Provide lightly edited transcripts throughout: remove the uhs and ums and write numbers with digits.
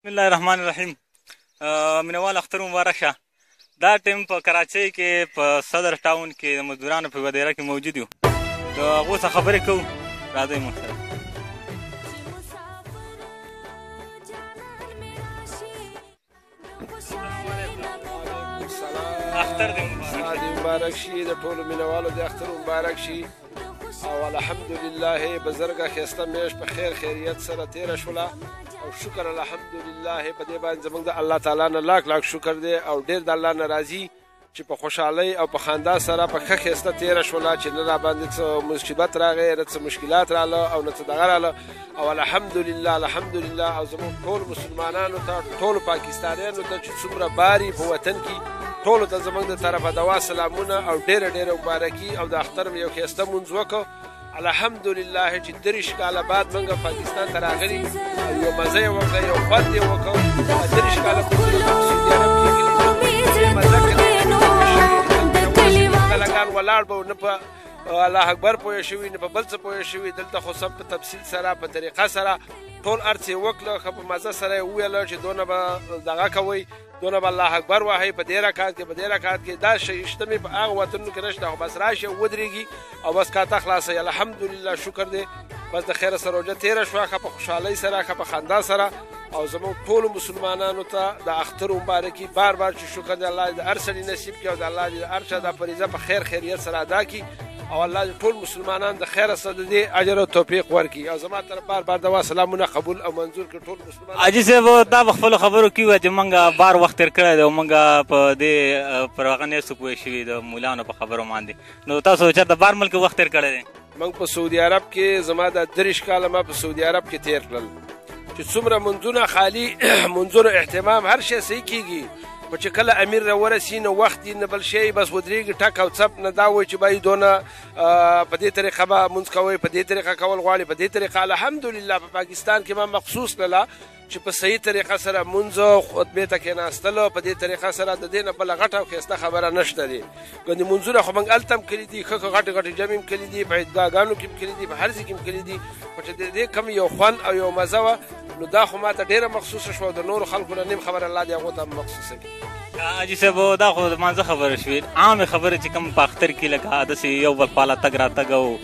بسم الله الرحمن الرحیم. مینوال اختر مبارک شه. دا ټیم په کراچۍ کې په صدر ټاون کې د مزدورانو په یوه دایره کې موجود یو. د هغو څخه خبرې کوو. راځئ موږ سره. اختر دې مبارک شي. د ټولو مینوالو د اختر مبارک شي او الحمدلله بزرګه ښایسته میاشت په خیر خیریت سره تېره شوله او شکر الحمدلله په دې باندې زموږ د الله تعالی نه لاک لاک شکر دی او ډېر د الله نه راضي چې په خوشحالۍ او په خندا سره په ښه ښایسته تېره شوله چې نه راباندې څه مصیبت راغی نه څه مشکلات راغله او نه څه دغه راغله او الحمدلله او زموږ ټولو مسلمانانو ته ټولو پاکستانیانو ته چې څومره باري په وطن کې ټولو ته زموږ د طرفه دوا سلامونه او ډېره مبارکي او د اختر مې یو ښایسته مونځ وکړو الحمدلله چې 30 کاله بعد موږ پاکستان ته راغلي او یو مزه یې وکړه یو خوند یې وکړو 30 کاله مونځونه په سعودي عرب کې کلي مزه کلګان ولاړ به نه په الله اکبر پوه شوي نه په بل څه پوه شوي دلته خو سب په تفصیل سره په طریقه سره ټول هر څه یې وکړه ښه په مزه سره یې وویله چې دونه به دغه کوئ دونه به الله اکبر وهئ په دې رکعت کې دا شی شته مې په هغه وطنونو کې نشته خو بس راشي ودرېږي او بس کاته خلاصوي الحمدلله شکر دی بس د خیره سره روژه تېره شوه ښه په خوشحالۍ سره ښه په خندا سره او زموږ ټولو مسلمانانو ته د اختر مبارکي بار چې شکر دی الله دې د هر سړي نصیب کړي او د الله دې د هر چا دا فریضه په خیر خیریت سره ادا کړي او الله دې ټول مسلمانان د خیره سره د دې اجر او توفیق ورکړي او زما طرف بار دوا سلامونه قبول او منظور کړي ټول مسلمانان. حاجي صاحب دا په خپلو خبرو کې وویل چې موږ بار وخت تېر کړی دی او موږ په دې پر هغه نه یو څه پوه شوي د مولانو په خبرو باندې نو تاسو چېرته بار ملک وخت تېر کړی دی؟ موږ په سعودي عرب کې زما د 30 کاله ما په سعودي عرب کې تېر کړل چې څومره منځونه خالي منځونو اهتمام هر شی صحیح کېږي خو چې کله امیر راورسي نو وخت یې نه بل شی بس ودرېږي ټک او څپ نه دا وایي چې باید دونه په دې طریقه به مونځ کوئ په دې طریقه کول غواړي په دې طریقه الحمدلله په پاکستان کې ما مخصوص کړله چې په صحیح طریقه سره مونځ خطبې ته کېناستلو په دې طریقه سره د دې نه بله غټه او ښایسته خبره نشته دی ګنې مونځونه خو موږ هلته هم کلي دي ښه غټې جمع هم کلي دي په عیدګاهګانو کې هم کلي دي په هر ځای کې هم کلي دي خو چې د دې کم یو خوند او یو مزه وه نو دا خو ما ته ډېره مخصوصه شوه د نورو خلکو نه نیم خبره الله دې هغو ته مخصوصه کړي. حاجي صاحب دا خو د مانځه خبرې شوې عامې خبرې چې کوم په اختر کې لکه داسې یو بل خواله تګ راتګ او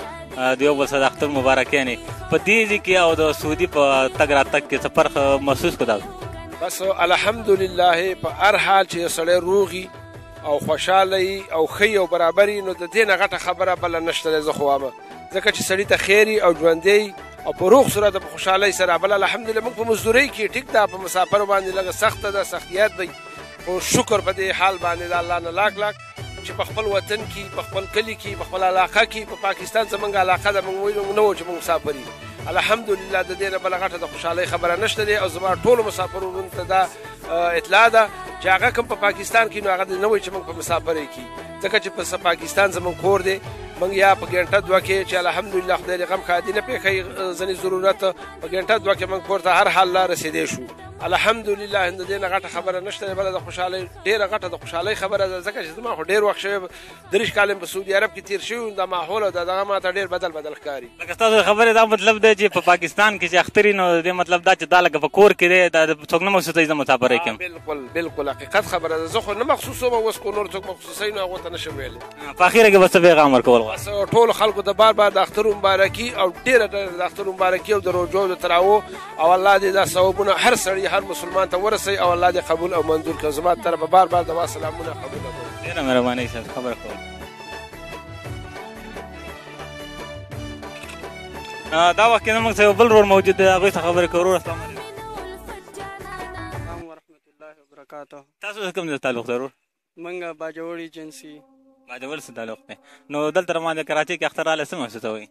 د یو بل سره د اختر مبارکیانې په دې ځای کې او د سعودي په تګ راتګ کې څه فرق محسوس کړو؟ بس الحمدلله په هر حال چې یو سړی روغي او خوشحاله او ښه او برابري نو د دې نه غټه خبره بله نشته دی زه خو وامه ځکه چې سړي ته خیري او ژوندی او په روغ صورت په خوشحالۍ سره بل الحمدلله موږ په مزدورۍ کې ټیک ده په مسافرو باندې لږه سخته ده سختیات دی خو شکر په دې حال باندې د الله نه لاک چې په خپل وطن کې په خپل کلي کې په خپل علاقه کې په پاکستان زموږ علاقه ده موږ ویلو نه و چې موږ مسافر یو الحمدلله د دې نه بله غټه د خوشحالۍ خبره نشته دی او زما ټولو مسافرونو ته دا اطلاع ده چې هغه کوم په پاکستان کې نو هغه نه وایي چې موږ په مسافرۍ کې ځکه چې په پاکستان زموږ کور دی موږ یا په ګنټه دوه کې چې الحمدلله خدای دې غم ښادي نه پېښوي ځینې ضرورت په ګنټه دوه کې موږ کور ته هر حال لا رسېدی شو الحمدلله د دې نه غټه خبره نشته دی بله د خوشحالۍ ډېره غټه د خوشحالۍ خبره ده ځکه چې زما خو ډېر وخت شوی 30 کال په سعودي عرب کې تېر شوي د ماحول او د دغه ماته ډېر بدل ښکاري. لکه ستاسو د خبرې دا مطلب دی چې په پاکستان کې چې اختر نو د دې مطلب دا چې دا لکه په کور کې دی دا څوک نه مخصوصوي زه مسافرۍ کوم. بالکل حقیقت خبره ده زه خو نه مخصوصوم اوس کو نور څوک مخصوصوي نو هغو ته نشم ویلی. په اخره کې به څه پیغام ورکول غواړئ؟ ټولو خلکو ته بار د اختر مبارکي او ډېره د اختر مبارکي او د روژو او د تراوو او الله دې دا ثوابونه هر سړي هر مسلمان ته ورسوي او الله دې قبول او منظور کړي زما طرفه بار دوا سلامونه قبول کړي. ډېره مهرباني صاحب خبره کول. دا وخت کې زموږ سره بل ورور موجود دی هغوی څخه خبرې کوو. ورور السلام علیکم. السلام ورحمة الله وبرکاته. تاسو کوم ځای تعلق دی ورور؟ موږ باجوړ ایجنسي. باجوړ څه تعلق دی؟ نو دلته رمانځه کراچۍ کې اختر رالی څه محسوسوئ؟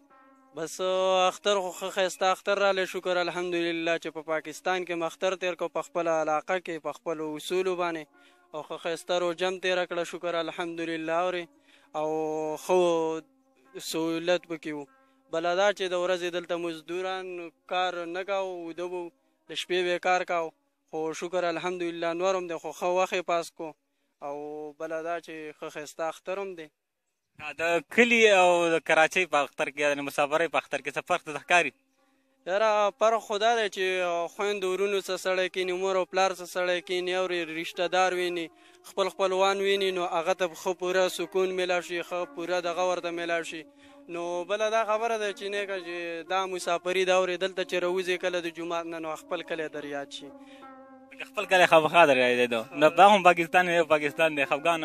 بس اختر خو ښه ښایسته اختر رالی شکر الحمدلله چې په پاکستان کې مې اختر تېر کړو په خپله علاقه کې په خپلو اصولو باندې او ښه ښایسته روژه هم تېره کړه شکر الحمدلله اورې او ښه سهولت پکې و. بله دا چې د ورځې دلته مزدوران کار نه کاو وده و د شپې به کار کاو خو شکر الحمدلله نور هم دی خو ښه وخت یې پاس کو او بله دا چې ښه ښایسته اختر هم دی. د کلي او د کراچۍ په اختر کې یعنې مسافرۍ په اختر کې څه فرق درته ښکاري؟ یاره فرق خو دا دی چې خویندو ورونو څه سړی کیني مور او پلار څه سړی کیني او رشته دار ویني خپل خپلوان ویني نو هغه ته ښه پوره سکون میلاو شي ښه پوره دغه ورته میلاو شي نو بله دا خبره ده چې نیکه چې دا مسافري ده اورې دلته چې راوځې کله د جومات نه نو خپل کلی در یاد شي خپل کلی خامخا در یادېدو نو دا هم پاکستان دی پاکستان دی خفګان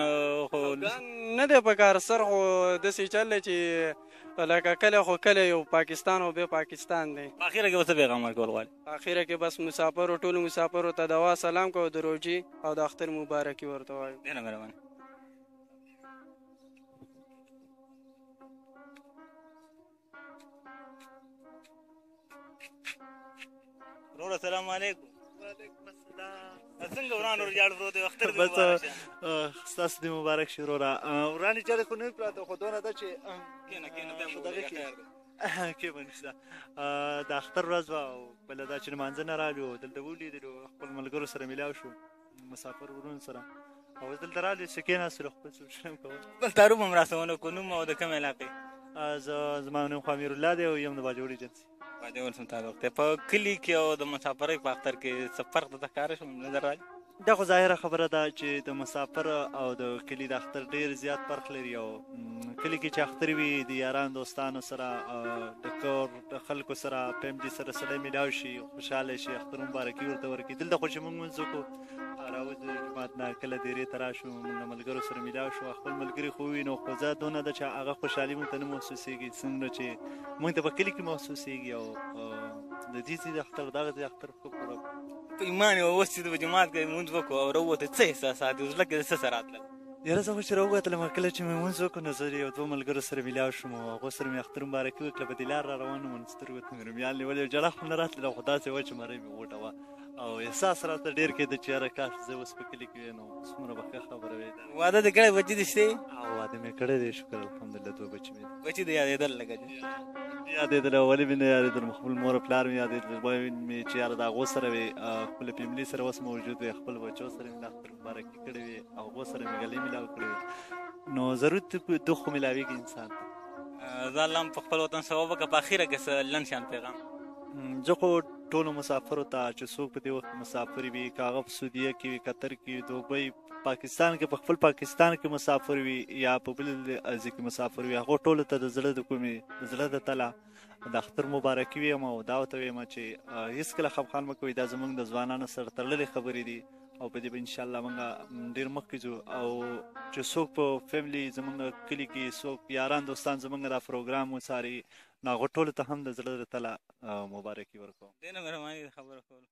خو نه دی په کار سر خو داسې چل دی چې لکه کلی خو کلی یو پاکستان او بیا پاکستان دی په اخره کې څه پیغام ورکول غواړې په اخره کې بس مسافرو ټولو مسافرو ته دوا سلام کوو د روجي او د اختر مبارکي ورته وایو ډېره مهرباني ورور السلام علیکم وعلیکم السلام څنګه وران ور جاړ پروت دی اختر دې بس مبارک شه ستاسو دې مبارک شي وروره ورانې چارې خو نه پراته خو دونه ده چې کېنه بیا مو دغه خیر دی کې به نشته د اختر ورځ وه او بله دا چې لمانځه نه رالو دلته ولیدلو خپل ملګرو سره میلاو شو مسافر ورونو سره او دلته رالو چې کېناستلو خپل سوچونه هم کول بل تعارف هم راسه ونه کړو نوم او د کومې علاقې زما نوم خو امیر الله دی او یم د باجوړ ایجنسي باجوړ مطابق دی په کلي کې او د مسافرۍ په اختر کې څه فرق درته ښکاره شو نظر راځي دا خو ظاهره خبره ده چې د مسافر او د کلي د اختر ډېر زیات فرق لري او کلي کې چې اختر وي د یاران دوستانو سره د کور د خلکو سره فیملي سره سړی میلاو شي خوشحاله شي اختر مبارکي ورته ورکړي دلته خو چې موږ لمونځ وکړو راوځو جومات نه کله دیرې ته راشو موږ له ملګرو سره میلاو شو خپل ملګري خو ووینو خو زه دونه ده چې هغه خوشحالي موږ ته نه محسوسېږي څومره چې موږ ته په کلي کې محسوسېږي او د دې ځای د اختر دغه د اختر ښه پوره په ایمان یې اوس چې د جومات کې لمونځ وکړو او راووته څه احساسات دي زړه کې څه څه راتلل یاره زه خو چې راووتلم کله چې مې لمونځ وکړو نو زه یو دوه ملګرو سره میلاو شوم او هغو سره مې اختر مبارکي وکړه په دې لار را روان وم سترګو ته مې رومیان نیولې وو جلا خو نه راتلله خو داسې وه چې مرۍ مې غوټه وه او احساس راته ډېر کېده چې یاره کاش زه اوس په کلي کې وی نو څومره به ښه خبره وی واده دې کړی بچي دې شته او واده مې کړی دی شکر الحمدلله دوه بچي مې بچي دې یادېدل لکه یادېدل ولې مې نه یادېدل خپل مور او پلار مې یادېدل مې چې یاره د هغو سره وې خپل فیملي سره اوس موجود وې خپل بچو سره مې د اختر مبارکي کړې وې او هغو سره مې ګلې میلاو کړې وې نو ضرور دغ خو میلاوېږي انسان زه الله هم په خپل وطن ثواب وکړه په اخره کې څه لنډ شان پیغام زه خو ټولو مسافرو ته چې څوک په دې وخت مسافر وي که هغه په سعودیه کې وي قطر کې وي دوبۍ پاکستان کې په خپل پاکستان کې مسافر وي یا په بل ځای کې مسافر وي هغو ټولو ته د زړه د کومې د زړه د تله د اختر مبارکي ویم او دا ورته ویم چې هېڅکله خفګان مه کوئ دا زموږ د ځوانانو سره تړلې خبرې دي او په دې به انشاءالله موږ ډېر مخکې ځو او چې څوک په فیملي زموږ کلي کې څوک یاران دوستان زموږ دا پروګرام وڅاري نو هغو ټولو ته هم د زړه د تله مبارکي ورکوم ډېره مهرباني د خبرو کولو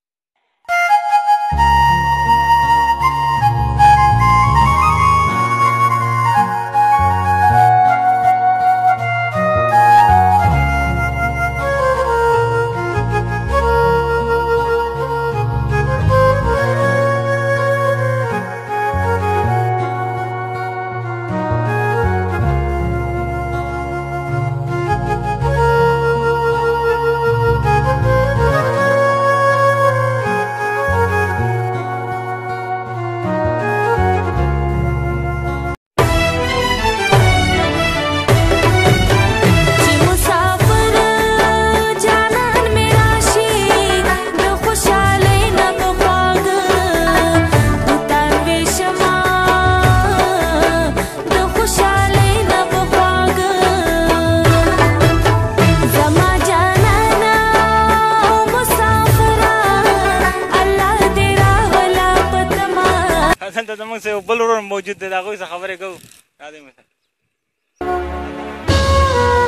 دلته زموږ سره یو بل ورور موجود دی د هغوی څخه خبرې کوو راځئ مثلا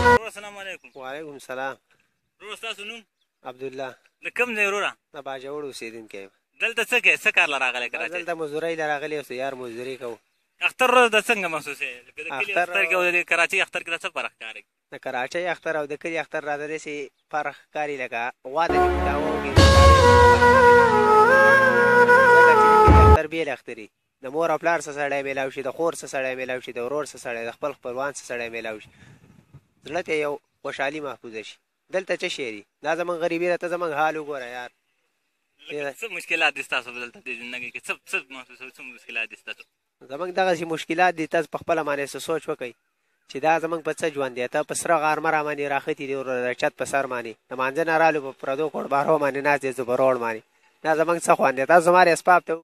ورور السلام علیکم وعلیکم السلام ورور ستاسو نوم عبدالله د کوم ځای وروره د باجوړ اوسېدونکی یم دلته څه کوې څه کار له راغلی کراچۍ دلته مزدورۍ له راغلي اوس یار مزدوري کوو اختر ورځ د څنګه محسوسوې لکه د کلي اختر کې او د کراچۍ اختر کې د څه فرق ښکاري د کراچۍ اختر او د کلي اختر راته داسې فرق ښکاري لکه واده چې کوو اختر بېل اختري د مور او پلار څه سړی میلاو شي د خور څه سړی میلاو شي د ورور څه سړی د خپل خپلوان څه سړی میلاو شي زړه ته یو خوشحالي محفوظه شي دلته څه شی دي دا زموږ غریبي ده ته زموږ حال وګوره یار څه مشکلات دي ستاسو دلته د زندګۍ کې څه محسوسوئ څه مشکلات دي ستاسو زموږ دغسې مشکلات دي تاسو په خپله باندې څه سوچ وکئ چې دا زمونږ په څه ژوند دی ته په سره غارمه راباندې راختي دي د چت په سر باندې د مانځه نه رالو په پردو کوړبارو باندې ناست دی زه په روډ باندې دا زمونږ څه خوند دی تاسو زما اسباب ته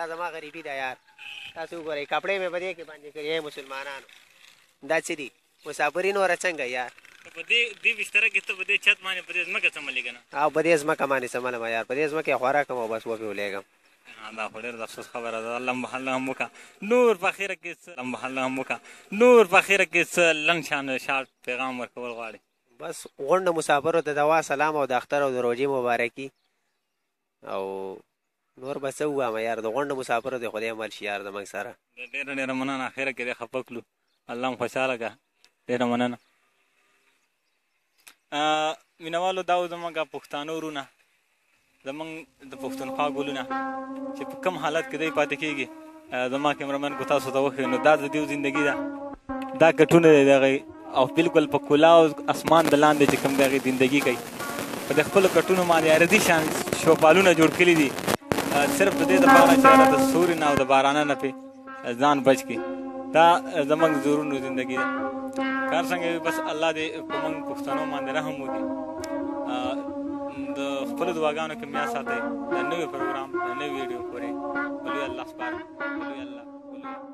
دا زما غریبي ده یار تاسو وګورئ کپړې مې په دې کې باندې کړي مسلمانانو دا څه دي مسافرین وره څنګه یار په دې بستره کې ته په دې چت باندې په دې ځمکه څملې که نه او په دې ځمکه باندې څملم یار په دې ځمکې خوراک کوم او بس وپېولېږم دا خو ډېر د افسوس خبره ده الله محله هم وکړه نور په اخره کې څه محله هم وکړه نور په اخره کې څه لنډ شان شارټ پیغام ورکول غواړي بس غونډه مسافرو ته دوا سلام او د اختر او د روژې مبارکي او نور به څه ووایم یار د غونډه مسافرو د خدای عمل شي یار زموږ سره ډېره ډېره مننه اخره کې دې خفه کړو الله هم خوشحاله کړه ډېره مننه مینوالو دا و زموږ پښتانه ورونه زموږ د پښتونخوا ګلونه چې په کوم حالت کې دی پاتې کېږي زما کیمرمین کو تاسو ته وښیو نو دا د دیو زندګي ده دا کټونه دی د هغې او بالکل په کلا او اسمان د لاندې چې کوم د هغې زندګي کوي په د خپلو کټونو باندې عرضي شان شوپالونه جوړ کړي دي صرف د دې دپاره چې د سوري نه او د بارانه نه پې ځان بچ کړي دا زموږ زورونو زندګي ده کار څنګه بس الله دې په موږ پښتنو باندې رحم وکړي د خپلو دعاګانو کې میا ساتئ د نوي پروګرام د نوي ویډیو پورې ولي الله سپارم ولي الله